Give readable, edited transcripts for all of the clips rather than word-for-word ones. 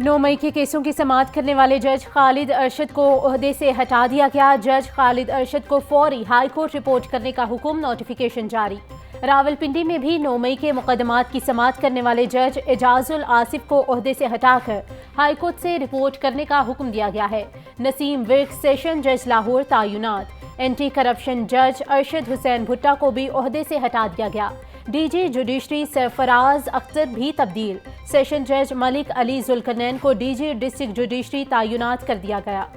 9 मई के केसों की समाअत करने वाले जज खालिद अरशद को ओहदे से हटा दिया गया। जज खालिद अरशद को फौरी हाई कोर्ट रिपोर्ट करने का हुक्म, नोटिफिकेशन जारी। रावलपिंडी में भी 9 मई के मुकदमात की समाअत करने वाले जज एजाजुल आसिफ को ओहदे से हटाकर हाई कोर्ट से रिपोर्ट करने का हुक्म दिया गया है। नसीम विर्क सेशन जज लाहौर तायुनात। एंटी करप्शन जज अरशद हुसैन भुट्टा को भी ओहदे से हटा दिया गया। डीजी जुडिशरी सरफराज अख्तर भी तब्दील। सेशन जज मलिक अली जुल्करनैन को डीजी डिस्ट्रिक्ट जुडिशरी तायुनात कर दिया गया।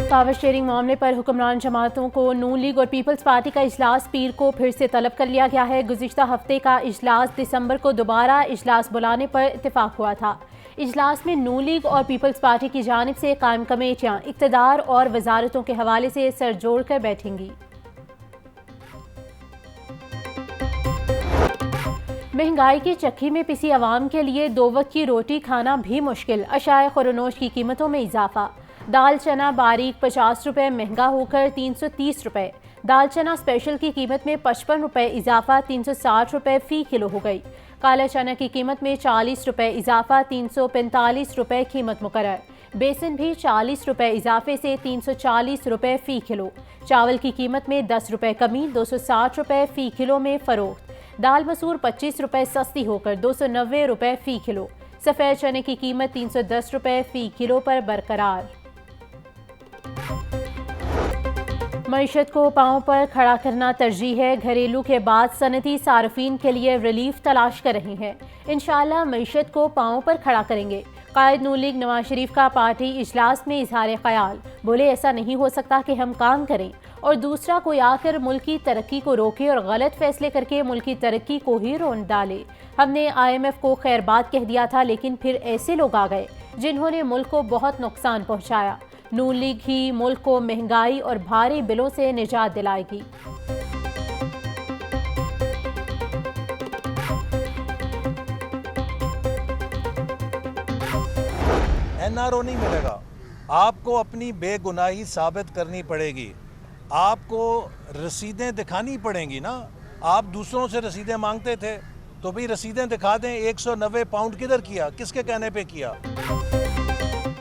पावर शेयरिंग मामले पर हुक्मरान जमातों को नून लीग और पीपल्स पार्टी का इजलास पीर को फिर से तलब कर लिया गया है। गुज़िश्ता हफ्ते का इजलास दिसंबर को दोबारा इजलास बुलाने पर इत्तेफाक हुआ था। इजलास में नून लीग और पीपल्स पार्टी की जानिब से कायम कमेटियां इक़्तिदार और वजारतों के हवाले से सर जोड़ कर बैठेंगी। महंगाई की चक्की में पिसी अवाम के लिए 2 वक्त की रोटी खाना भी मुश्किल। अशाए खुरनोश की कीमतों में इजाफा। दाल चना बारीक 50 रुपये महंगा होकर 330 रुपये। दाल चना स्पेशल की कीमत में 55 रुपये इजाफा 360 रुपये फ़ी किलो हो गई। काला चना की कीमत में 40 रुपये इजाफा 345 रुपये कीमत मुकर्रर। बेसन भी 40 रुपये इजाफे से 340 रुपये फ़ी किलो। चावल की कीमत में 10 रुपये कमी 260 रुपये फ़ी किलो में फ़रोख्त। दाल मसूर 25 रुपये सस्ती होकर 290 रुपये फ़ी किलो। सफ़ेद चने की कीमत 310 रुपये फ़ी किलो पर बरकरार। मईशत को पांव पर खड़ा करना तरजीह है। घरेलू के बाद सनती सार्फिन के लिए रिलीफ तलाश कर रही हैं। इंशाअल्लाह मईशत को पांव पर खड़ा करेंगे। कायद नून लीग नवाज शरीफ का पार्टी इजलास में इजहार ख्याल। बोले, ऐसा नहीं हो सकता कि हम काम करें और दूसरा कोई आकर मुल्क की तरक्की को रोके और गलत फैसले करके मुल्क की तरक्की को ही रोन डाले। हमने IMF को खैरबाद कह दिया था, लेकिन फिर ऐसे लोग आ गए जिन्होंने मुल्क को बहुत नुकसान पहुँचाया। नून लीग ही मुल्क को महंगाई और भारी बिलों से निजात दिलाएगी। NRO नहीं मिलेगा, आपको अपनी बेगुनाही साबित करनी पड़ेगी। आपको रसीदें दिखानी पड़ेंगी ना। आप दूसरों से रसीदें मांगते थे तो भी रसीदें दिखा दें। 190 पाउंड किधर किया, किसके कहने पे किया?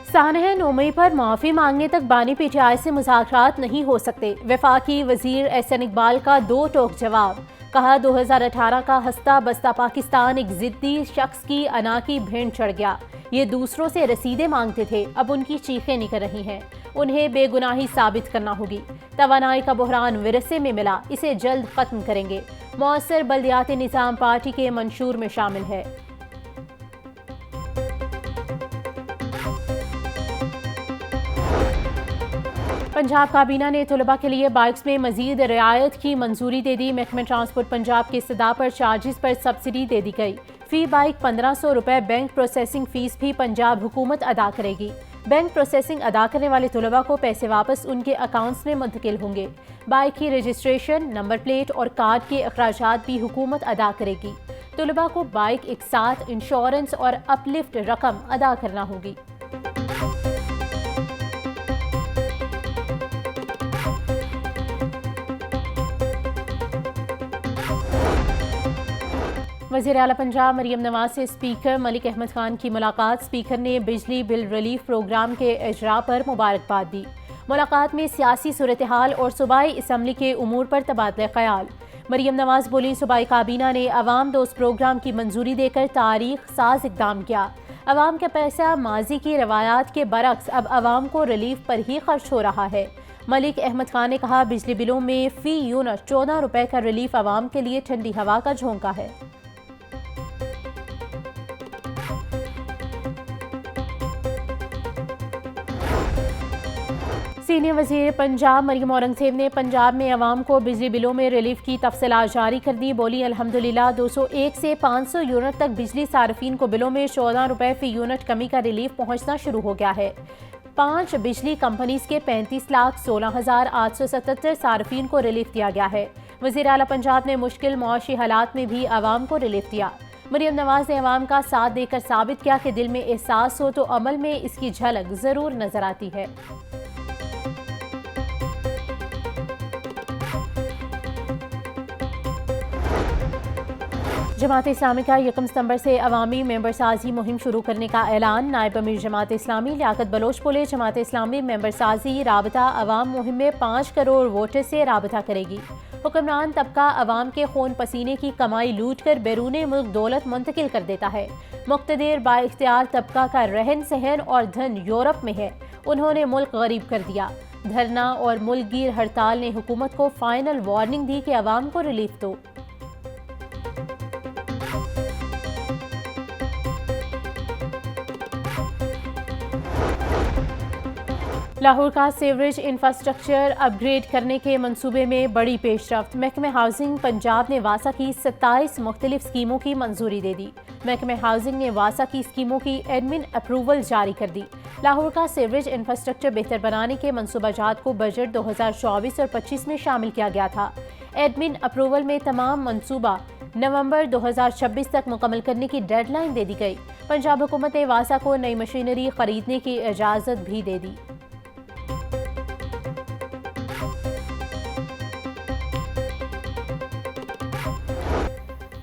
सानह 9 मई पर माफ़ी मांगने तक बानी PTI से मुज़ाकरात नहीं हो सकते। वफाकी वज़ीर SN इकबाल का 2 टोक जवाब। कहा, 2018 का हंसता बसता पाकिस्तान एक ज़िद्दी शख्स की अना की भेंट चढ़ गया। ये दूसरों से रसीदें मांगते थे, अब उनकी चीखें निकल रही हैं। उन्हें बेगुनाही साबित करना होगी। तवानाई का बहरान विरसे में मिला, इसे जल्द खत्म करेंगे। मौसर बल्दियाती निज़ाम पार्टी के मंशूर में शामिल है। पंजाब काबीना ने तलबा के लिए बाइक्स में मजीद रियायत की मंजूरी दे दी। महकमे ट्रांसपोर्ट पंजाब की इस्तदा पर चार्जिस पर सब्सिडी दे दी गई। फी बाइक 1500 रुपये बैंक प्रोसेसिंग फीस भी पंजाब हुकूमत अदा करेगी। बैंक प्रोसेसिंग अदा करने वाले तलबा को पैसे वापस उनके अकाउंट्स में मुंतकिल होंगे। बाइक की रजिस्ट्रेशन, नंबर प्लेट और कार्ड के अखराजात भी हुकूमत अदा करेगी। तलबा को बाइक एक साथ इंश्योरेंस और अपलिफ्ट रकम अदा करना होगी। वज़ीर आला पंजाब मरियम नवाज से स्पीकर मलिक अहमद खान की मुलाकात। स्पीकर ने बिजली बिल रिलीफ प्रोग्राम के इजरा पर मुबारकबाद दी। मुलाकात में सियासी सूरत हाल और सूबाई असम्बली के उमूर पर तबादला ख्याल। मरियम नवाज बोली, सूबाई काबीना ने अवाम दोस्त प्रोग्राम की मंजूरी देकर तारीख साज इकदाम किया। अवाम का पैसा माजी की रवायात के बरक्स अब अवाम को रिलीफ पर ही खर्च हो रहा है। मलिक अहमद खान ने कहा, बिजली बिलों में फ़ी यूनिट 14 रुपये का रिलीफ अवाम के लिए ठंडी हवा का झोंका है। सीनियर वज़ीर पंजाब मरियम औरंगज़ेब ने पंजाब में अवाम को बिजली बिलों में रिलीफ की तफसीलात जारी कर दी। बोली, अल्हम्दुलिल्लाह 201 से 500 यूनिट तक बिजली सार्फिन को बिलों में 14 रुपये फ़ी यूनिट कमी का रिलीफ पहुँचना शुरू हो गया है। 5 बिजली कंपनीज के 35,16,877 सार्फिन को रिलीफ दिया गया है। वज़ीर आला पंजाब ने मुश्किल मुआशी हालात में भी अवाम को रिलीफ दिया। मरियम नवाज ने अवाम का साथ देकर साबित किया कि दिल में एहसास हो तो अमल में इसकी झलक ज़रूर नजर आती है। जमात इस्लामी का 1 सितंबर से अवामी मेंबर साजी मुहिम शुरू करने का ऐलान। नायब अमीर जमात इस्लामी लियाकत बलोच बोले, जमात इस्लामी मेंबर साजी राबता अवाम मुहिम में 5 करोड़ वोटर से राबता करेगी। हुक्मरान तबका अवाम के खून पसीने की कमाई लूट कर बैरून मुल्क दौलत मुंतकिल कर देता है। मुक्तदिर बाइख्तियार तबका का रहन सहन और धन यूरोप में है। उन्होंने मुल्क गरीब कर दिया। धरना और मुल्कगीर हड़ताल ने हुकूमत को फाइनल वार्निंग दी कि अवाम को रिलीफ दो। लाहौर का सीवरेज इंफ्रास्ट्रक्चर अपग्रेड करने के मंसूबे में बड़ी पेशरफ्त। महकमे हाउसिंग पंजाब ने वासा की 27 मुख्तलिफ स्कीमों की मंजूरी दे दी। महकमे हाउसिंग ने वासा की स्कीमों की एडमिन अप्रूवल जारी कर दी। लाहौर का सीवरेज इंफ्रास्ट्रक्चर बेहतर बनाने के मनसूबाजात को बजट 2024 और 25 में शामिल किया गया था। एडमिन अप्रूवल में तमाम मनसूबा नवंबर 2026 तक मुकम्मल करने की डेडलाइन दे दी गई। पंजाब हुकूमत ने वासा को नई मशीनरी खरीदने की इजाज़त भी दे दी।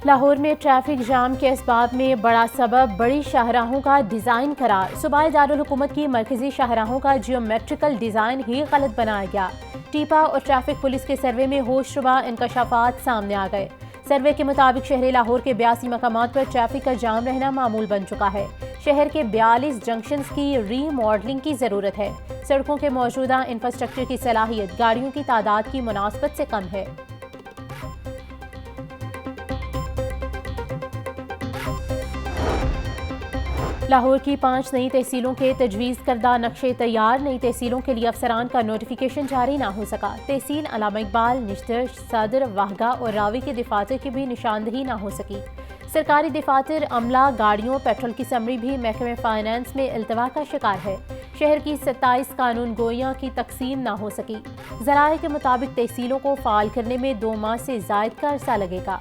लाहौर में ट्रैफिक जाम के असबाब में बड़ा सबब बड़ी शाहराहों का डिज़ाइन करार। सूबाई दारुल हुकूमत की मरकजी शाहराहों का जियोमेट्रिकल डिज़ाइन ही गलत बनाया गया। टीपा और ट्रैफिक पुलिस के सर्वे में होशरुबा इंकशाफात सामने आ गए। सर्वे के मुताबिक शहर लाहौर के 82 मकामात पर ट्रैफिक का जाम रहना मामूल बन चुका है। शहर के 42 जंक्शंस की रीमॉडलिंग की ज़रूरत है। सड़कों के मौजूदा इंफ्रास्ट्रक्चर की सलाहियत गाड़ियों की तादाद की मुनासबत से कम है। लाहौर की 5 नई तहसीलों के तजवीज़ करदा नक्शे तैयार। नई तहसीलों के लिए अफसरान का नोटिफिकेशन जारी ना हो सका। तहसील अलामा इकबाल, निश्तर, सदर, वाहगा और रावी के दफातर की भी निशानदही ना हो सकी। सरकारी दफातर, अमला, गाड़ियों, पेट्रोल की समरी भी महकमे फाइनेंस में इल्तवा का शिकार है। शहर की 27 कानून गोइयाँ की तकसीम ना हो सकी। ज़राए के मुताबिक तहसीलों को फाल करने में 2 माह से ज़ायद का अरसा लगेगा।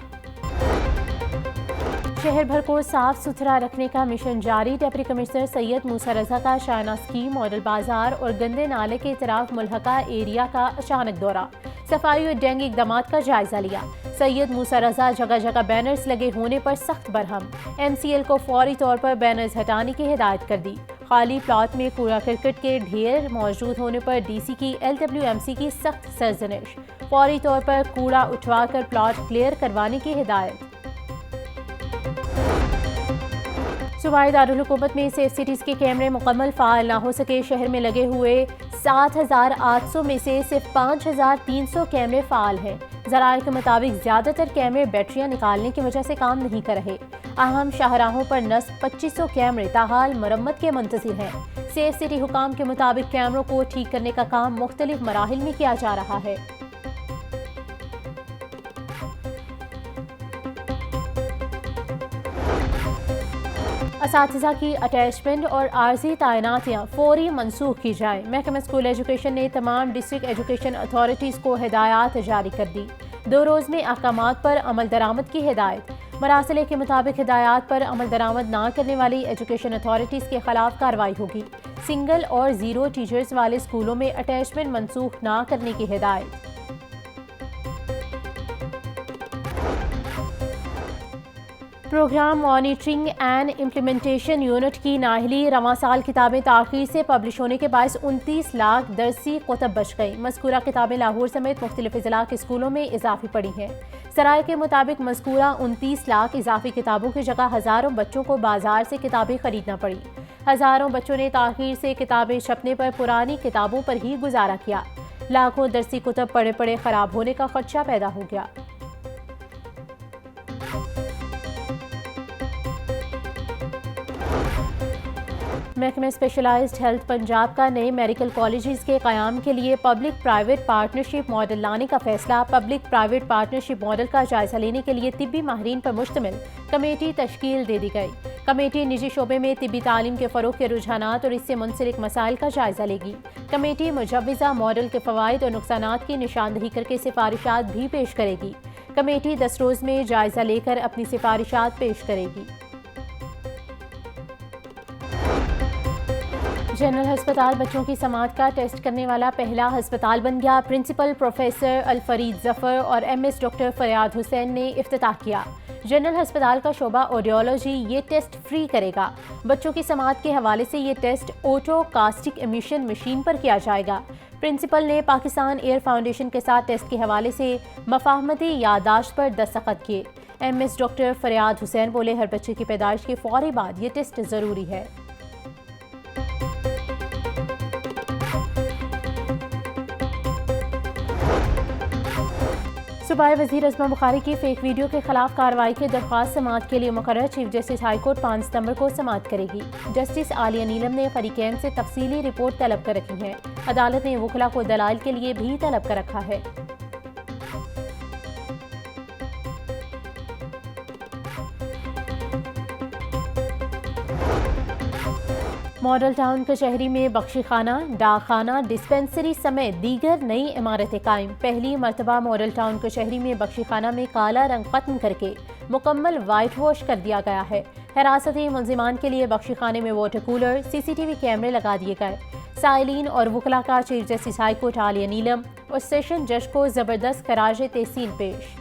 शहर भर को साफ सुथरा रखने का मिशन जारी। डिप्टी कमिश्नर सैयद मूसा रजा का शायना स्कीम, मॉडल बाजार और गंदे नाले के तरफ मुल्हका एरिया का अचानक दौरा। सफाई और डेंगू इकदामात का जायजा लिया। सैयद मूसा रजा जगह जगह बैनर्स लगे होने पर सख्त बरहम। MCL को फौरी तौर पर बैनर्स हटाने की हिदायत कर दी। खाली प्लॉट में कूड़ा करकट के ढेर मौजूद होने पर DC की LWMC की सख्त सरजनिश। फौरी तौर पर कूड़ा उठवाकर प्लॉट क्लियर करवाने की हिदायत। सूबाई दारुल हुकूमत में सेफ सिटीज़ के कैमरे मुकम्मल फ़ाल ना हो सके। शहर में लगे हुए 7,800 में से सिर्फ 5,300 कैमरे फ़ाल हैं। ज़राए के मुताबिक ज़्यादातर कैमरे बैटरियां निकालने की वजह से काम नहीं कर रहे। अहम शाहराहों पर नस्ब 2500 कैमरे ताहाल मरम्मत के मुंतज़िर हैं। सेफ सिटी हुकाम के मुताबिक कैमरों को ठीक करने का काम मुख्तलिफ मराहिल में किया जा रहा है। असातिज़ा की अटैचमेंट और आर्जी तैनातियाँ फौरी मनसूख की जाए। महकमा स्कूल एजुकेशन ने तमाम डिस्ट्रिक्ट एजुकेशन अथॉरिटीज़ को हिदायत जारी कर दी। 2 रोज़ में अहकामात पर अमल दरामद की हिदायत। मरासले के मुताबिक हिदायत पर अमल दरामद ना करने वाली एजुकेशन अथॉरिटीज़ के खिलाफ कार्रवाई होगी। सिंगल और 0 टीचर्स वाले स्कूलों में अटैचमेंट मनसूख ना करने की हिदायत। Programme monitoring and implementation unit की नाहली रवां साल किताबें ताख़ीर से पब्लिश होने के बायस 29 लाख दरसी कुतब बच गई। मज़कूरा किताबें लाहौर समेत मुख्तलिफ अज़ला के स्कूलों में इजाफी पड़ी हैं। सराय के मुताबिक मज़कूरा 29 लाख इजाफी किताबों की जगह हज़ारों बच्चों को बाजार से किताबें खरीदना पड़ी। हज़ारों बच्चों ने ताख़ीर से किताबें छपने पर पुरानी किताबों पर ही गुजारा किया। लाखों दरसी कुतब पड़े पड़े ख़राब होने का खदशा पैदा हो गया। महकमे स्पेशलाइज्ड हेल्थ पंजाब का नए मेडिकल कॉलेजेस के क़याम के लिए पब्लिक प्राइवेट पार्टनरशिप मॉडल लाने का फैसला। पब्लिक प्राइवेट पार्टनरशिप मॉडल का जायजा लेने के लिए तिब्बी माहिरीन पर मुश्तमिल कमेटी तश्कील दे दी गई। कमेटी निजी शोबे में तिब्बी तालीम के फ़रोग़ के रुझानात और इससे मुंसलिक मसाइल का जायजा लेगी। कमेटी मुजव्विज़ा मॉडल के फ़वाइद और नुकसानात की निशानदही करके सिफारिशात भी पेश करेगी। कमेटी 10 रोज़ में जायजा लेकर अपनी सिफारिशात पेश करेगी। जनरल अस्पताल बच्चों की समात का टेस्ट करने वाला पहला अस्पताल बन गया। प्रिंसिपल प्रोफेसर अलफरीद जफर और MS डॉक्टर फरियाद हुसैन ने इफ्तिताह किया। जनरल अस्पताल का शोबा ऑडियोलॉजी ये टेस्ट फ्री करेगा। बच्चों की समात के हवाले से ये test otoacoustic emission machine पर किया जाएगा। प्रिंसिपल ने पाकिस्तान एयर फाउंडेशन के साथ टेस्ट के हवाले से मफाहमती यादाश्त पर दस्तखत किए। MS डॉक्टर फरियाद हुसैन बोले, हर बच्चे की पैदाइश के फौरी बाद ये टेस्ट ज़रूरी है। सूबाई वज़ीर अज़मा बुखारी की फेक वीडियो के खिलाफ कार्रवाई की दरख्वास्त समाअत के लिए मुकर्रर चीफ जस्टिस हाई कोर्ट 5 सितंबर को समाअत करेगी। जस्टिस आलिया नीलम ने फरीकैन से तफसीली रिपोर्ट तलब कर रखी है। अदालत ने वकला को दलाइल के लिए भी तलब कर रखा है। मॉडल टाउन कचहरी में बख्शी खाना, डाक खाना, डिस्पेंसरी समेत दीगर नई इमारतें कायम। पहली मरतबा मॉडल टाउन कचहरी में बख्शी खाना में काला रंग खत्म करके मुकम्मल वाइट वॉश कर दिया गया है। हिरासती मुलजिमान के लिए बख्शी खाने में वाटर कूलर, CCTV कैमरे लगा दिए गए। साइलिन और वकला का chief justice high court Aliya Neelam और सेशन जज को जबरदस्त खराज तहसीन पेश।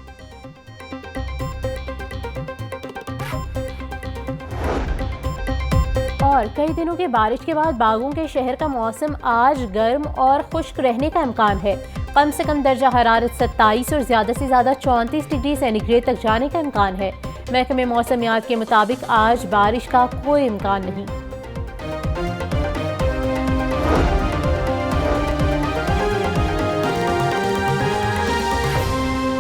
और कई दिनों की बारिश के बाद बागों के शहर का मौसम आज गर्म और खुश्क रहने का इम्कान है। कम से कम दर्जा हरारत 27 और ज़्यादा से ज़्यादा 34 डिग्री सेंटीग्रेड तक जाने का इम्कान है। महकमे मौसमियात के मुताबिक आज बारिश का कोई इम्कान नहीं।